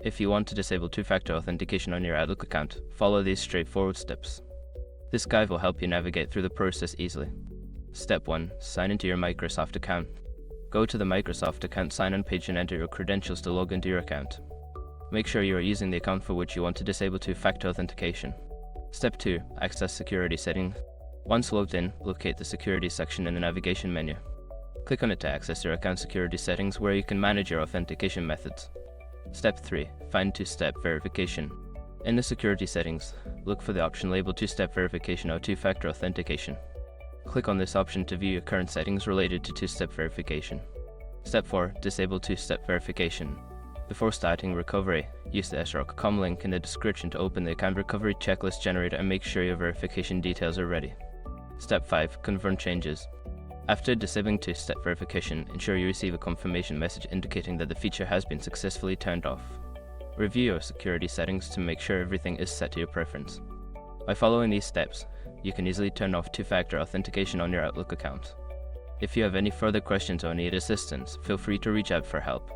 If you want to disable two-factor authentication on your Outlook account, follow these straightforward steps. This guide will help you navigate through the process easily. Step 1. Sign into your Microsoft account. Go to the Microsoft account sign-in page and enter your credentials to log into your account. Make sure you are using the account for which you want to disable two-factor authentication. Step 2. Access security settings. Once logged in, locate the security section in the navigation menu. Click on it to access your account security settings where you can manage your authentication methods. Step 3. Find two-step verification. In the security settings, look for the option labeled two-step verification or two-factor authentication. Click on this option to view your current settings related to two-step verification. Step 4. Disable two-step verification. Before starting recovery, use the srock.com link in the description to open the account recovery checklist generator and make sure your verification details are ready. Step 5. Confirm changes. After disabling two-step verification, ensure you receive a confirmation message indicating that the feature has been successfully turned off. Review your security settings to make sure everything is set to your preference. By following these steps, you can easily turn off two-factor authentication on your Outlook account. If you have any further questions or need assistance, feel free to reach out for help.